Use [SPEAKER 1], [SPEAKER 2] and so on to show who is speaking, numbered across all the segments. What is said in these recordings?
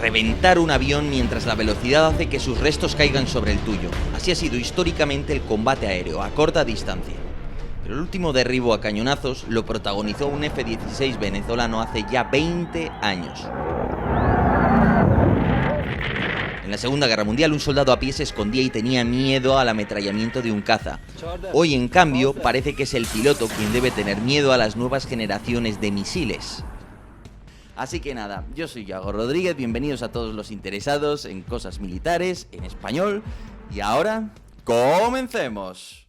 [SPEAKER 1] reventar un avión mientras la velocidad hace que sus restos caigan sobre el tuyo. Así ha sido históricamente el combate aéreo, a corta distancia. Pero el último derribo a cañonazos lo protagonizó un F-16 venezolano hace ya 20 años. En la Segunda Guerra Mundial, un soldado a pie se escondía y tenía miedo al ametrallamiento de un caza. Hoy, en cambio, parece que es el piloto quien debe tener miedo a las nuevas generaciones de misiles. Así que nada, yo soy Yago Rodríguez, bienvenidos a todos los interesados en cosas militares, en español, y ahora, ¡comencemos!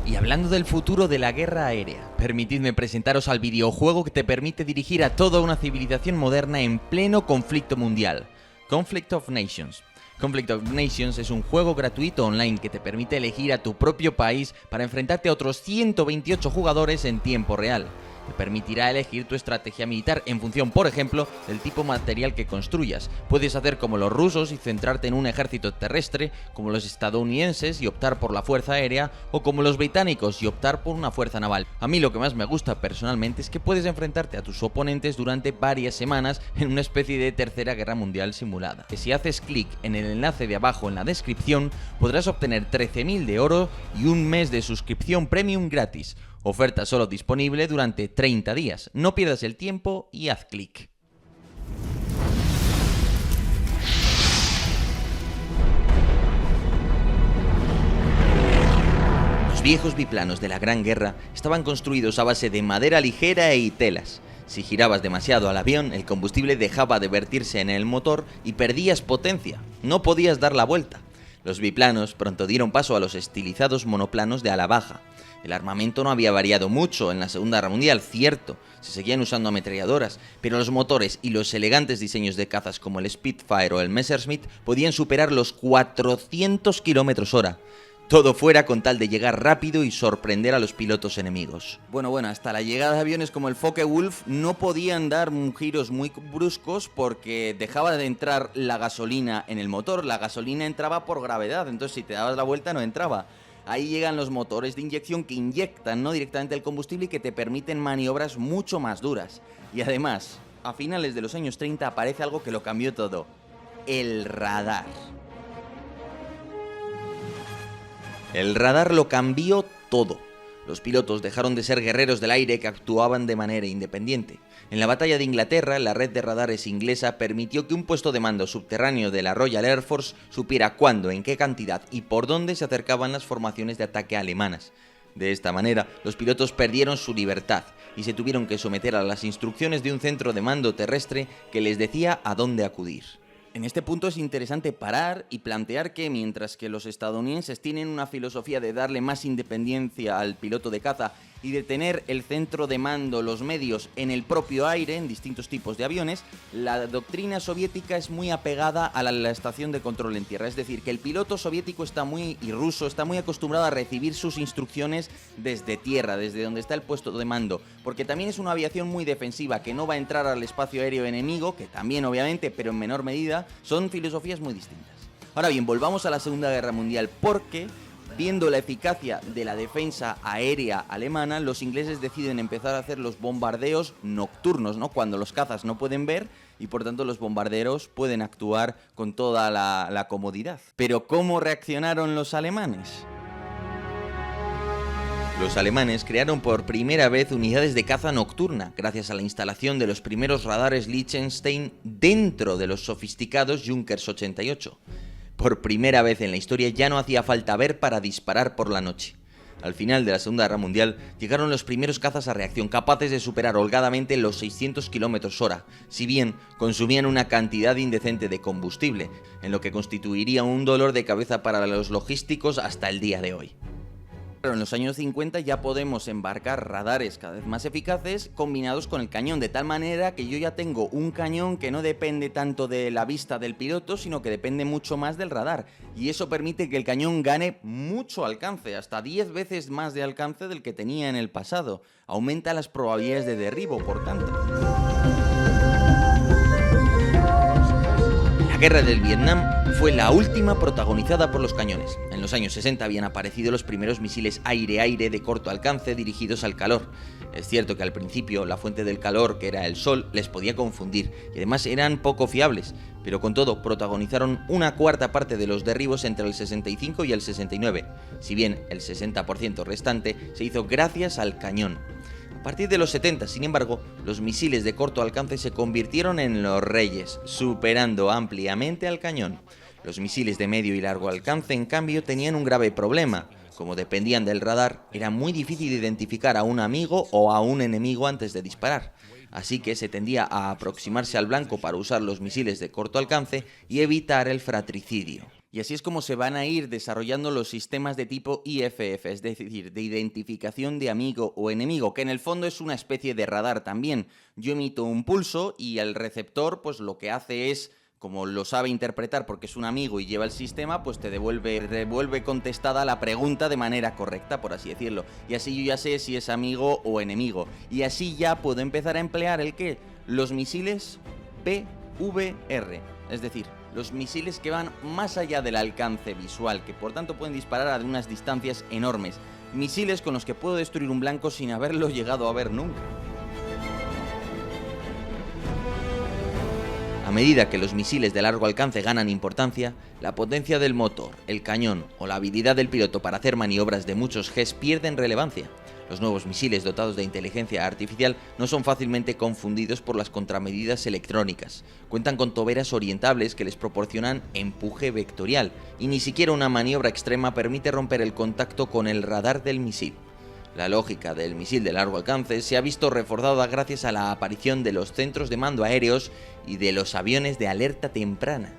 [SPEAKER 1] Y hablando del futuro de la guerra aérea, permitidme presentaros al videojuego que te permite dirigir a toda una civilización moderna en pleno conflicto mundial. Conflict of Nations. Conflict of Nations es un juego gratuito online que te permite elegir a tu propio país para enfrentarte a otros 128 jugadores en tiempo real. Te permitirá elegir tu estrategia militar en función, por ejemplo, del tipo material que construyas. Puedes hacer como los rusos y centrarte en un ejército terrestre, como los estadounidenses y optar por la fuerza aérea, o como los británicos y optar por una fuerza naval. A mí lo que más me gusta personalmente es que puedes enfrentarte a tus oponentes durante varias semanas en una especie de tercera guerra mundial simulada. Que si haces clic en el enlace de abajo en la descripción, podrás obtener 13.000 de oro y un mes de suscripción premium gratis. Oferta solo disponible durante 30 días. No pierdas el tiempo y haz clic. Los viejos biplanos de la Gran Guerra estaban construidos a base de madera ligera y telas. Si girabas demasiado al avión, el combustible dejaba de vertirse en el motor y perdías potencia. No podías dar la vuelta. Los biplanos pronto dieron paso a los estilizados monoplanos de ala baja. El armamento no había variado mucho en la Segunda Guerra Mundial, cierto, se seguían usando ametralladoras, pero los motores y los elegantes diseños de cazas como el Spitfire o el Messerschmitt podían superar los 400 km/h. Todo fuera con tal de llegar rápido y sorprender a los pilotos enemigos. Bueno, hasta la llegada de aviones como el Focke-Wulf no podían dar giros muy bruscos porque dejaba de entrar la gasolina en el motor. La gasolina entraba por gravedad, entonces si te dabas la vuelta no entraba. Ahí llegan los motores de inyección que inyectan directamente el combustible y que te permiten maniobras mucho más duras. Y además, a finales de los años 30 aparece algo que lo cambió todo: el radar. El radar lo cambió todo. Los pilotos dejaron de ser guerreros del aire que actuaban de manera independiente. En la batalla de Inglaterra, la red de radares inglesa permitió que un puesto de mando subterráneo de la Royal Air Force supiera cuándo, en qué cantidad y por dónde se acercaban las formaciones de ataque alemanas. De esta manera, los pilotos perdieron su libertad y se tuvieron que someter a las instrucciones de un centro de mando terrestre que les decía a dónde acudir. En este punto es interesante parar y plantear que mientras que los estadounidenses tienen una filosofía de darle más independencia al piloto de caza y de tener el centro de mando, los medios, en el propio aire, en distintos tipos de aviones, la doctrina soviética es muy apegada a la estación de control en tierra. Es decir, que el piloto soviético y ruso está muy acostumbrado a recibir sus instrucciones desde tierra, desde donde está el puesto de mando, porque también es una aviación muy defensiva, que no va a entrar al espacio aéreo enemigo, que también obviamente, pero en menor medida. Son filosofías muy distintas. Ahora bien, volvamos a la Segunda Guerra Mundial, porque viendo la eficacia de la defensa aérea alemana, los ingleses deciden empezar a hacer los bombardeos nocturnos, ¿no? Cuando los cazas no pueden ver y por tanto los bombarderos pueden actuar con toda la comodidad. Pero ¿cómo reaccionaron los alemanes? Los alemanes crearon por primera vez unidades de caza nocturna, gracias a la instalación de los primeros radares Liechtenstein dentro de los sofisticados Junkers 88. Por primera vez en la historia ya no hacía falta ver para disparar por la noche. Al final de la Segunda Guerra Mundial llegaron los primeros cazas a reacción, capaces de superar holgadamente los 600 km/h, si bien consumían una cantidad indecente de combustible, en lo que constituiría un dolor de cabeza para los logísticos hasta el día de hoy. Pero en los años 50 ya podemos embarcar radares cada vez más eficaces combinados con el cañón, de tal manera que yo ya tengo un cañón que no depende tanto de la vista del piloto, sino que depende mucho más del radar. Y eso permite que el cañón gane mucho alcance, hasta 10 veces más de alcance del que tenía en el pasado. Aumenta las probabilidades de derribo, por tanto. La Guerra del Vietnam fue la última protagonizada por los cañones. En los años 60 habían aparecido los primeros misiles aire-aire de corto alcance dirigidos al calor. Es cierto que al principio la fuente del calor, que era el sol, les podía confundir y además eran poco fiables, pero con todo protagonizaron una cuarta parte de los derribos entre el 65 y el 69, si bien el 60% restante se hizo gracias al cañón. A partir de los 70, sin embargo, los misiles de corto alcance se convirtieron en los reyes, superando ampliamente al cañón. Los misiles de medio y largo alcance, en cambio, tenían un grave problema. Como dependían del radar, era muy difícil identificar a un amigo o a un enemigo antes de disparar. Así que se tendía a aproximarse al blanco para usar los misiles de corto alcance y evitar el fratricidio. Y así es como se van a ir desarrollando los sistemas de tipo IFF, es decir, de identificación de amigo o enemigo, que en el fondo es una especie de radar también. Yo emito un pulso y el receptor pues lo que hace es, como lo sabe interpretar porque es un amigo y lleva el sistema, pues te devuelve contestada la pregunta de manera correcta, por así decirlo. Y así yo ya sé si es amigo o enemigo. Y así ya puedo empezar a emplear ¿el qué? Los misiles PVR, es decir, los misiles que van más allá del alcance visual, que por tanto pueden disparar a unas distancias enormes. Misiles con los que puedo destruir un blanco sin haberlo llegado a ver nunca. A medida que los misiles de largo alcance ganan importancia, la potencia del motor, el cañón o la habilidad del piloto para hacer maniobras de muchos Gs pierden relevancia. Los nuevos misiles dotados de inteligencia artificial no son fácilmente confundidos por las contramedidas electrónicas. Cuentan con toberas orientables que les proporcionan empuje vectorial, y ni siquiera una maniobra extrema permite romper el contacto con el radar del misil. La lógica del misil de largo alcance se ha visto reforzada gracias a la aparición de los centros de mando aéreos y de los aviones de alerta temprana.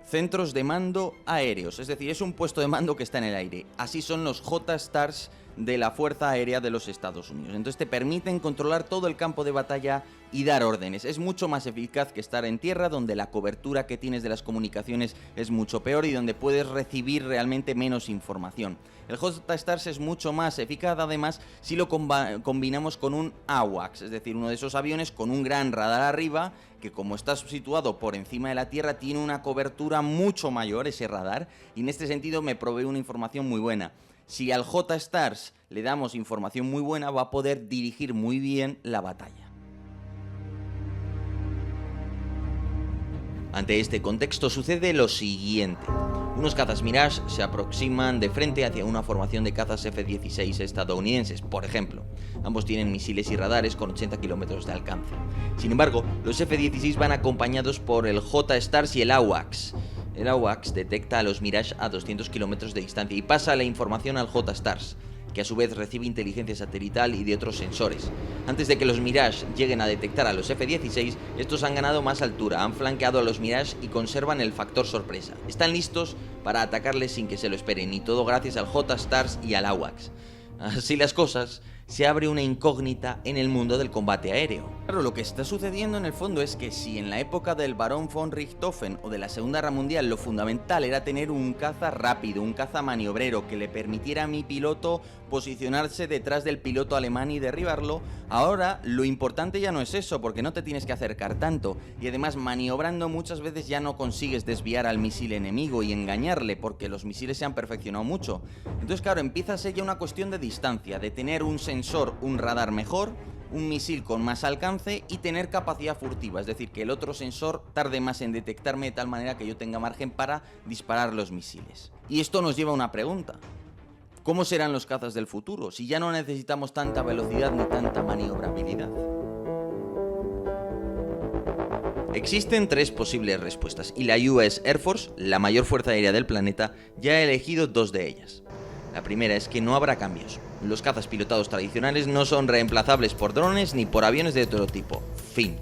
[SPEAKER 1] Centros de mando aéreos, es decir, es un puesto de mando que está en el aire. Así son los J-Stars de la Fuerza Aérea de los Estados Unidos. Entonces te permiten controlar todo el campo de batalla y dar órdenes. Es mucho más eficaz que estar en tierra, donde la cobertura que tienes de las comunicaciones es mucho peor y donde puedes recibir realmente menos información. El J-Stars es mucho más eficaz, además, si lo combinamos con un AWACS, es decir, uno de esos aviones con un gran radar arriba, que como está situado por encima de la tierra, tiene una cobertura mucho mayor ese radar, y en este sentido me provee una información muy buena. Si al J-Stars le damos información muy buena, va a poder dirigir muy bien la batalla. Ante este contexto sucede lo siguiente. Unos cazas Mirage se aproximan de frente hacia una formación de cazas F-16 estadounidenses, por ejemplo. Ambos tienen misiles y radares con 80 km de alcance. Sin embargo, los F-16 van acompañados por el J-Stars y el AWACS. El AWACS detecta a los Mirage a 200 km de distancia y pasa la información al J-Stars, que a su vez recibe inteligencia satelital y de otros sensores. Antes de que los Mirage lleguen a detectar a los F-16, estos han ganado más altura, han flanqueado a los Mirage y conservan el factor sorpresa. Están listos para atacarles sin que se lo esperen, y todo gracias al J-Stars y al AWACS. Así las cosas, se abre una incógnita en el mundo del combate aéreo. Claro, lo que está sucediendo en el fondo es que si en la época del Barón von Richthofen o de la Segunda Guerra Mundial lo fundamental era tener un caza rápido, un caza maniobrero que le permitiera a mi piloto posicionarse detrás del piloto alemán y derribarlo, ahora lo importante ya no es eso, porque no te tienes que acercar tanto, y además maniobrando muchas veces ya no consigues desviar al misil enemigo y engañarle, porque los misiles se han perfeccionado mucho. Entonces claro, empieza a ser ya una cuestión de distancia, de tener un sensor, un radar mejor, un misil con más alcance y tener capacidad furtiva, es decir, que el otro sensor tarde más en detectarme de tal manera que yo tenga margen para disparar los misiles. Y esto nos lleva a una pregunta. ¿Cómo serán los cazas del futuro, si ya no necesitamos tanta velocidad ni tanta maniobrabilidad? Existen tres posibles respuestas, y la US Air Force, la mayor fuerza aérea del planeta, ya ha elegido dos de ellas. La primera es que no habrá cambios. Los cazas pilotados tradicionales no son reemplazables por drones ni por aviones de otro tipo. Fin.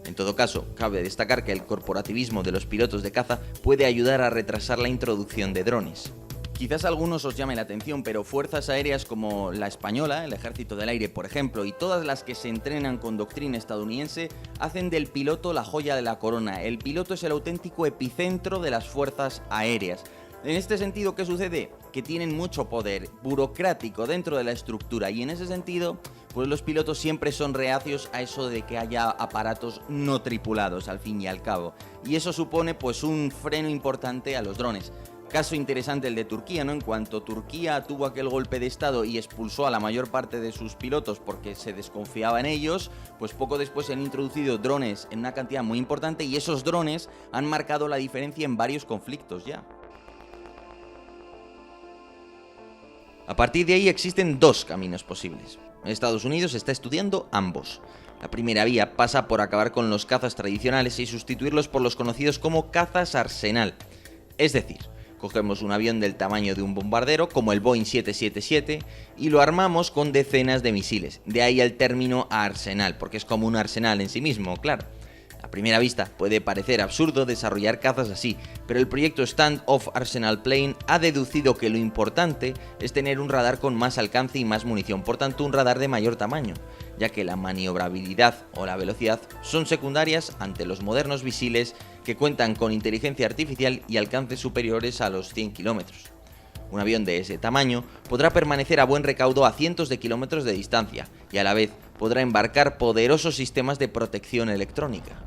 [SPEAKER 1] En todo caso, cabe destacar que el corporativismo de los pilotos de caza puede ayudar a retrasar la introducción de drones. Quizás a algunos os llame la atención, pero fuerzas aéreas como la española, el Ejército del Aire, por ejemplo, y todas las que se entrenan con doctrina estadounidense, hacen del piloto la joya de la corona. El piloto es el auténtico epicentro de las fuerzas aéreas. En este sentido, ¿qué sucede? Que tienen mucho poder burocrático dentro de la estructura y en ese sentido, pues los pilotos siempre son reacios a eso de que haya aparatos no tripulados al fin y al cabo. Y eso supone pues un freno importante a los drones. Caso interesante el de Turquía, ¿no? En cuanto Turquía tuvo aquel golpe de estado y expulsó a la mayor parte de sus pilotos porque se desconfiaba en ellos, pues poco después se han introducido drones en una cantidad muy importante y esos drones han marcado la diferencia en varios conflictos ya. A partir de ahí existen dos caminos posibles. Estados Unidos está estudiando ambos. La primera vía pasa por acabar con los cazas tradicionales y sustituirlos por los conocidos como cazas Arsenal. Es decir, cogemos un avión del tamaño de un bombardero, como el Boeing 777, y lo armamos con decenas de misiles. De ahí el término arsenal, porque es como un arsenal en sí mismo, claro. A primera vista puede parecer absurdo desarrollar cazas así, pero el proyecto Stand-Off Arsenal Plane ha deducido que lo importante es tener un radar con más alcance y más munición, por tanto un radar de mayor tamaño, ya que la maniobrabilidad o la velocidad son secundarias ante los modernos misiles que cuentan con inteligencia artificial y alcances superiores a los 100 kilómetros. Un avión de ese tamaño podrá permanecer a buen recaudo a cientos de kilómetros de distancia y a la vez podrá embarcar poderosos sistemas de protección electrónica.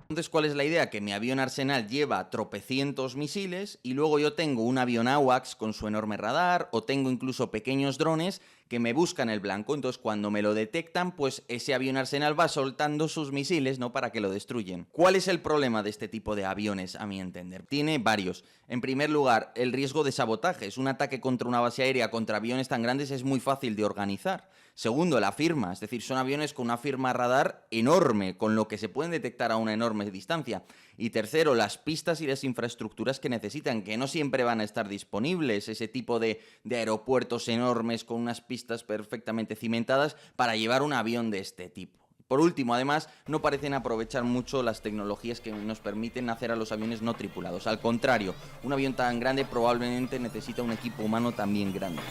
[SPEAKER 1] Entonces, ¿cuál es la idea? Que mi avión Arsenal lleva tropecientos misiles y luego yo tengo un avión AWACS con su enorme radar o tengo incluso pequeños drones que me buscan el blanco. Entonces, cuando me lo detectan, pues ese avión Arsenal va soltando sus misiles, ¿no? Para que lo destruyen. ¿Cuál es el problema de este tipo de aviones, a mi entender? Tiene varios. En primer lugar, el riesgo de sabotajes. Un ataque contra una base aérea contra aviones tan grandes es muy fácil de organizar. Segundo, la firma, es decir, son aviones con una firma radar enorme, con lo que se pueden detectar a una enorme distancia. Y tercero, las pistas y las infraestructuras que necesitan, que no siempre van a estar disponibles, ese tipo de aeropuertos enormes con unas pistas perfectamente cimentadas para llevar un avión de este tipo. Por último, además, no parecen aprovechar mucho las tecnologías que nos permiten hacer a los aviones no tripulados. Al contrario, un avión tan grande probablemente necesita un equipo humano también grande.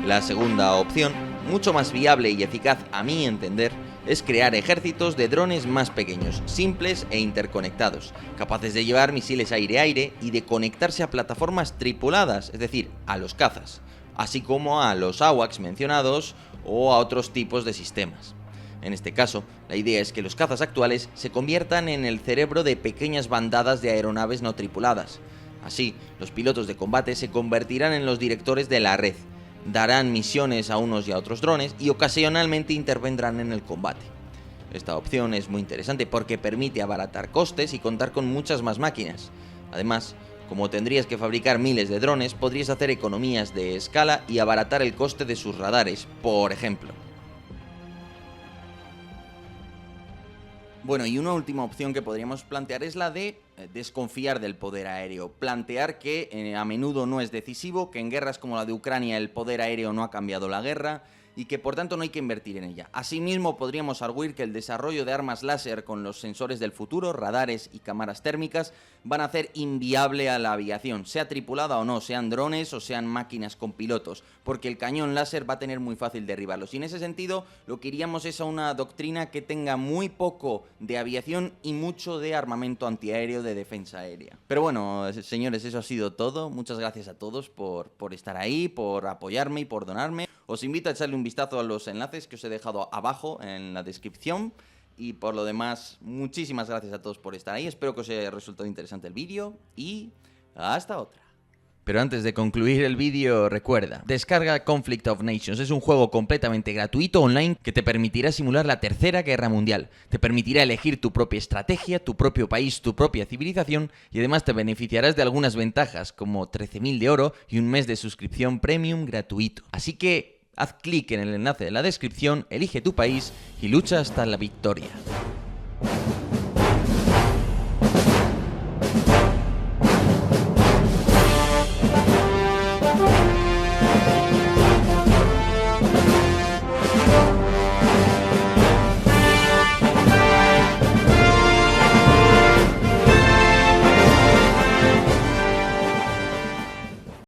[SPEAKER 1] La segunda opción, mucho más viable y eficaz a mi entender, es crear ejércitos de drones más pequeños, simples e interconectados, capaces de llevar misiles aire-aire y de conectarse a plataformas tripuladas, es decir, a los cazas, así como a los AWACS mencionados o a otros tipos de sistemas. En este caso, la idea es que los cazas actuales se conviertan en el cerebro de pequeñas bandadas de aeronaves no tripuladas. Así, los pilotos de combate se convertirán en los directores de la red, darán misiones a unos y a otros drones y ocasionalmente intervendrán en el combate. Esta opción es muy interesante porque permite abaratar costes y contar con muchas más máquinas. Además, como tendrías que fabricar miles de drones, podrías hacer economías de escala y abaratar el coste de sus radares, por ejemplo. Bueno, y una última opción que podríamos plantear es la de desconfiar del poder aéreo. Plantear que a menudo no es decisivo, que en guerras como la de Ucrania el poder aéreo no ha cambiado la guerra y que por tanto no hay que invertir en ella. Asimismo, podríamos arguir que el desarrollo de armas láser con los sensores del futuro, radares y cámaras térmicas, van a hacer inviable a la aviación, sea tripulada o no, sean drones o sean máquinas con pilotos, porque el cañón láser va a tener muy fácil derribarlos. Y en ese sentido, lo que iríamos es a una doctrina que tenga muy poco de aviación y mucho de armamento antiaéreo de defensa aérea. Pero bueno, señores, eso ha sido todo. Muchas gracias a todos por estar ahí, por apoyarme y por donarme. Os invito a echarle un vistazo a los enlaces que os he dejado abajo en la descripción. Y por lo demás, muchísimas gracias a todos por estar ahí. Espero que os haya resultado interesante el vídeo y hasta otra. Pero antes de concluir el vídeo, recuerda, descarga Conflict of Nations, es un juego completamente gratuito online que te permitirá simular la Tercera Guerra Mundial, te permitirá elegir tu propia estrategia, tu propio país, tu propia civilización y además te beneficiarás de algunas ventajas como 13.000 de oro y un mes de suscripción premium gratuito. Así que haz clic en el enlace de la descripción, elige tu país y lucha hasta la victoria.